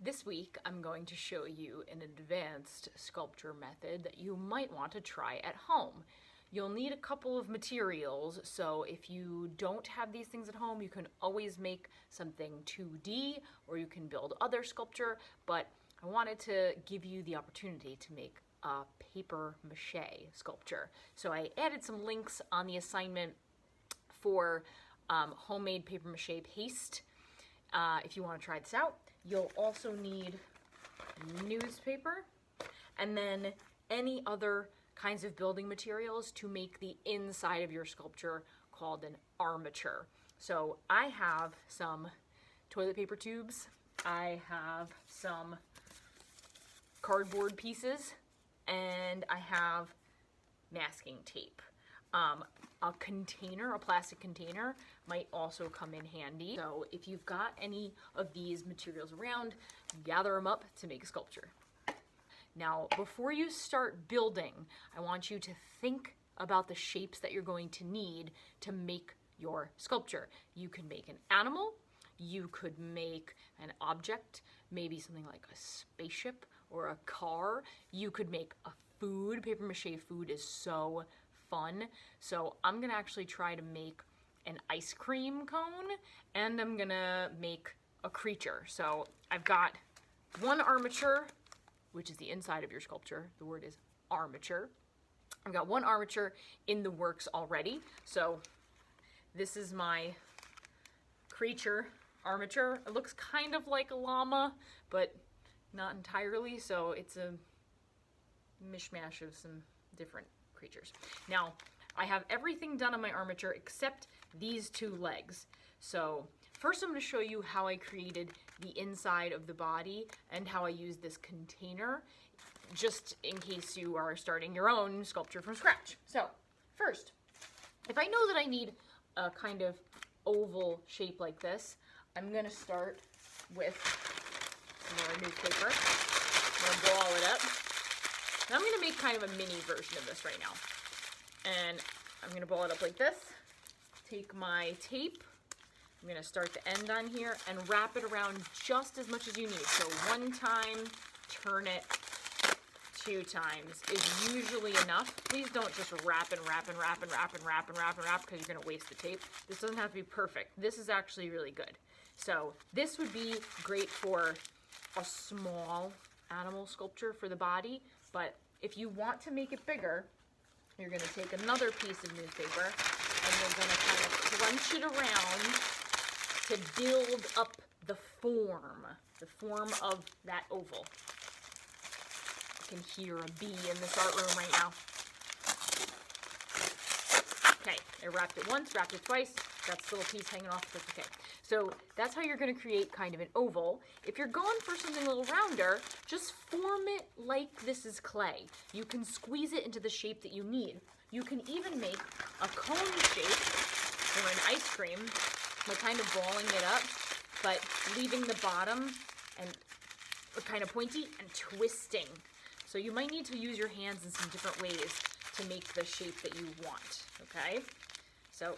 This week, I'm going to show you an advanced sculpture method that you might want to try at home. You'll need a couple of materials, so if you don't have these things at home, you can always make something 2D, or you can build other sculpture, but I wanted to give you the opportunity to make a paper mache sculpture. So I added some links on the assignment for homemade paper mache paste. If you want to try this out. You'll also need newspaper and then any other kinds of building materials to make the inside of your sculpture called an armature. So I have some toilet paper tubes, I have some cardboard pieces, and I have masking tape. A container, a plastic container, might also come in handy. So if you've got any of these materials around, gather them up to make a sculpture. Now, before you start building, I want you to think about the shapes that you're going to need to make your sculpture. You could make an animal, you could make an object, maybe something like a spaceship or a car. You could make a food. Paper mache food is so fun. So I'm gonna actually try to make an ice cream cone, and I'm gonna make a creature. So I've got one armature, which is the inside of your sculpture. The word is armature. I've got one armature in the works already. So this is my creature armature. It looks kind of like a llama, but not entirely. So it's a mishmash of some different creatures. Now, I have everything done on my armature except these two legs. So first I'm going to show you how I created the inside of the body and how I used this container, just in case you are starting your own sculpture from scratch. So first, if I know that I need a kind of oval shape like this, I'm going to start with some more newspaper. I'm going to ball it up. And I'm going to make kind of a mini version of this right now. And I'm going to ball it up like this. Take my tape. I'm going to start the end on here and wrap it around just as much as you need. So one time, turn it. 2 times is usually enough. Please don't just wrap and wrap and wrap and wrap and wrap and wrap and wrap because you're going to waste the tape. This doesn't have to be perfect. This is actually really good. So this would be great for a small animal sculpture for the body, but if you want to make it bigger, you're going to take another piece of newspaper and you're going to kind of crunch it around to build up the form of that oval. I can hear a bee in this art room right now. Okay, I wrapped it once, wrapped it twice. Got this little piece hanging off, that's okay. So that's how you're going to create kind of an oval. If you're going for something a little rounder, just form it like this is clay. You can squeeze it into the shape that you need. You can even make a cone shape or an ice cream by kind of balling it up, but leaving the bottom and kind of pointy and twisting. So you might need to use your hands in some different ways to make the shape that you want, okay? So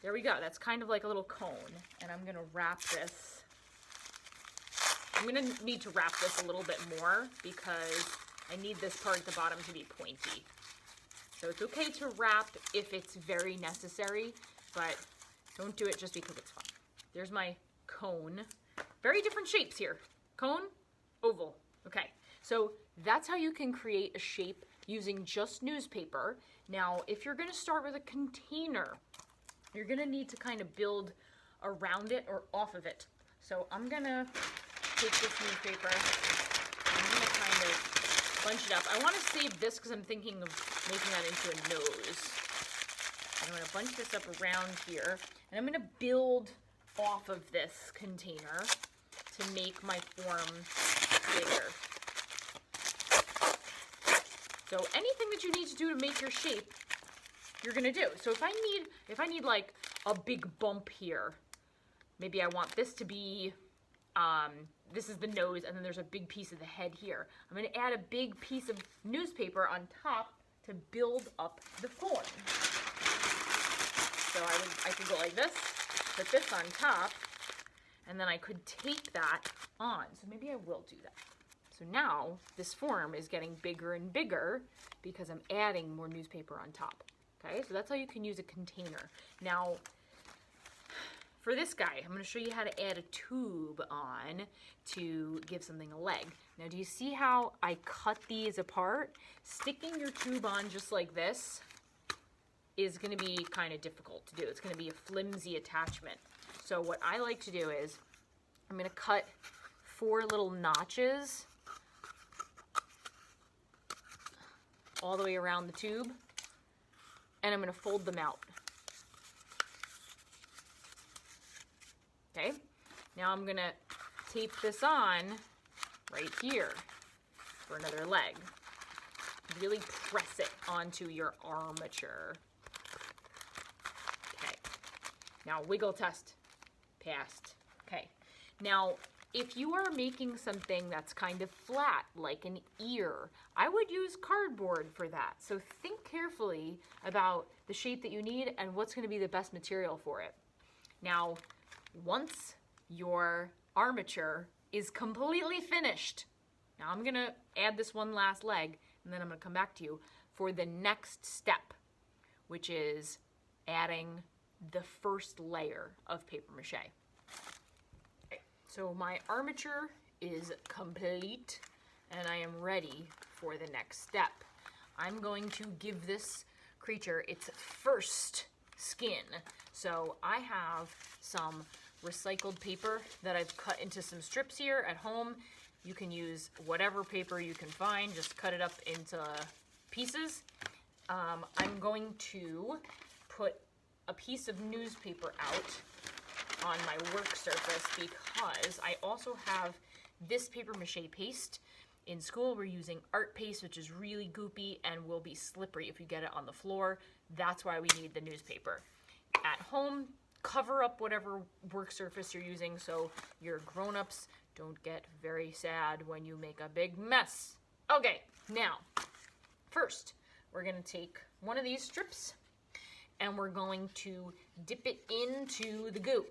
there we go. That's kind of like a little cone. And I'm going to wrap this. I'm going to need to wrap this a little bit more because I need this part at the bottom to be pointy. So it's okay to wrap if it's very necessary, but don't do it just because it's fun. There's my cone. Very different shapes here. Cone, oval. Okay, so that's how you can create a shape using just newspaper. Now, if you're going to start with a container, you're going to need to kind of build around it or off of it. So I'm going to take this newspaper, I'm going to kind of bunch it up. I want to save this because I'm thinking of making that into a nose. I'm going to bunch this up around here, and I'm going to build off of this container to make my form bigger. So anything that you need to do to make your shape, you're gonna do. So if I need like a big bump here, maybe I want this to be, this is the nose, and then there's a big piece of the head here. I'm gonna add a big piece of newspaper on top to build up the form. So I could go like this, put this on top, and then I could tape that on. So maybe I will do that. So now this form is getting bigger and bigger because I'm adding more newspaper on top. Okay, so that's how you can use a container. Now, for this guy, I'm going to show you how to add a tube on to give something a leg. Now, do you see how I cut these apart? Sticking your tube on just like this is going to be kind of difficult to do. It's going to be a flimsy attachment. So what I like to do is I'm going to cut 4 little notches all the way around the tube, and I'm going to fold them out. Okay, now I'm going to tape this on right here for another leg. Really press it onto your armature. Okay, now wiggle test, passed. Okay, now if you are making something that's kind of flat, like an ear, I would use cardboard for that. So think carefully about the shape that you need and what's going to be the best material for it. Now, once your armature is completely finished, now I'm going to add this one last leg, and then I'm going to come back to you for the next step, which is adding the first layer of paper mache. So my armature is complete, and I am ready for the next step. I'm going to give this creature its first skin. So I have some recycled paper that I've cut into some strips here at home. You can use whatever paper you can find, just cut it up into pieces. I'm going to put a piece of newspaper out on my work surface because I also have this paper mache paste. In school, we're using art paste, which is really goopy and will be slippery if you get it on the floor. That's why we need the newspaper. At home, cover up whatever work surface you're using so your grown-ups don't get very sad when you make a big mess. Okay, now, first, we're going to take one of these strips and we're going to dip it into the goo.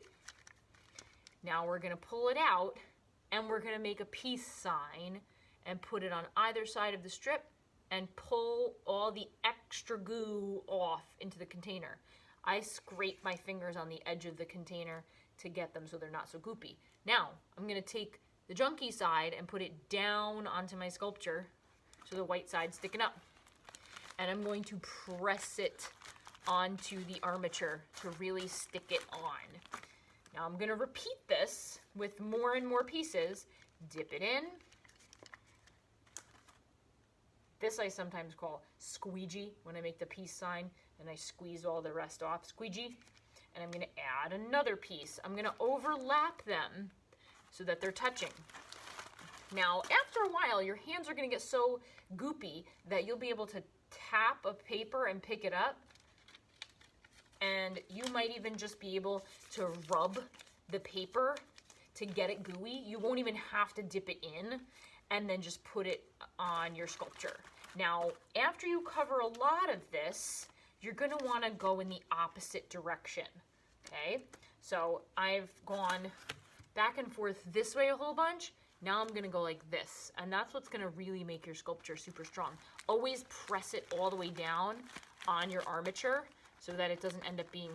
Now we're going to pull it out and we're going to make a peace sign and put it on either side of the strip and pull all the extra goo off into the container. I scrape my fingers on the edge of the container to get them so they're not so goopy. Now, I'm going to take the junky side and put it down onto my sculpture so the white side's sticking up. And I'm going to press it onto the armature to really stick it on. Now I'm going to repeat this with more and more pieces. Dip it in. This I sometimes call squeegee when I make the peace sign and I squeeze all the rest off. Squeegee. And I'm going to add another piece. I'm going to overlap them so that they're touching. Now, after a while, your hands are going to get so goopy that you'll be able to tap a paper and pick it up. And you might even just be able to rub the paper to get it gooey. You won't even have to dip it in and then just put it on your sculpture. Now, after you cover a lot of this, you're going to want to go in the opposite direction, okay? So I've gone back and forth this way a whole bunch. Now I'm going to go like this, and that's what's going to really make your sculpture super strong. Always press it all the way down on your armature so that it doesn't end up being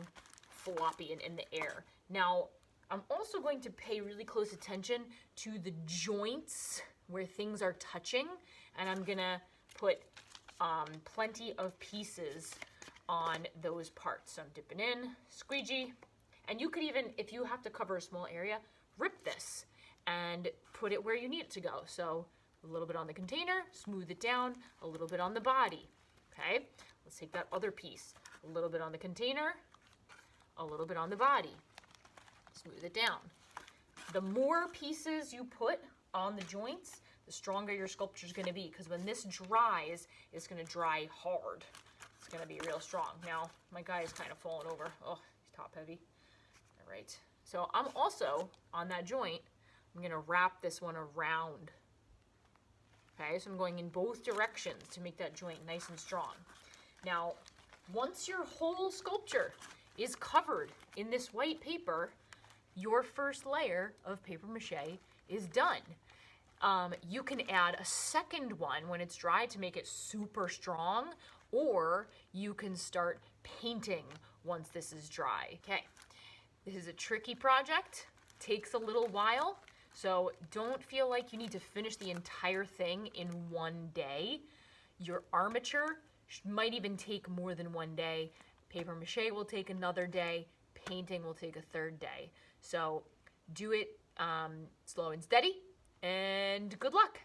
floppy and in the air. Now, I'm also going to pay really close attention to the joints where things are touching, and I'm going to put plenty of pieces on those parts. So I'm dipping in, squeegee, and you could even, if you have to cover a small area, rip this and put it where you need it to go. So a little bit on the container, smooth it down, a little bit on the body. Okay, let's take that other piece. A little bit on the container, a little bit on the body. Smooth it down. The more pieces you put on the joints, the stronger your sculpture is going to be, because when this dries, it's going to dry hard. It's going to be real strong. Now, my guy is kind of falling over. Oh, he's top heavy. All right. So I'm also, on that joint, I'm going to wrap this one around. Okay, so I'm going in both directions to make that joint nice and strong. Now, once your whole sculpture is covered in this white paper, your first layer of paper mache is done. You can add a second one when it's dry to make it super strong, or you can start painting once this is dry. Okay, this is a tricky project, takes a little while, so don't feel like you need to finish the entire thing in one day. Your armature might even take more than one day. Paper mache will take another day. Painting will take a third day. So do it slow and steady, and good luck.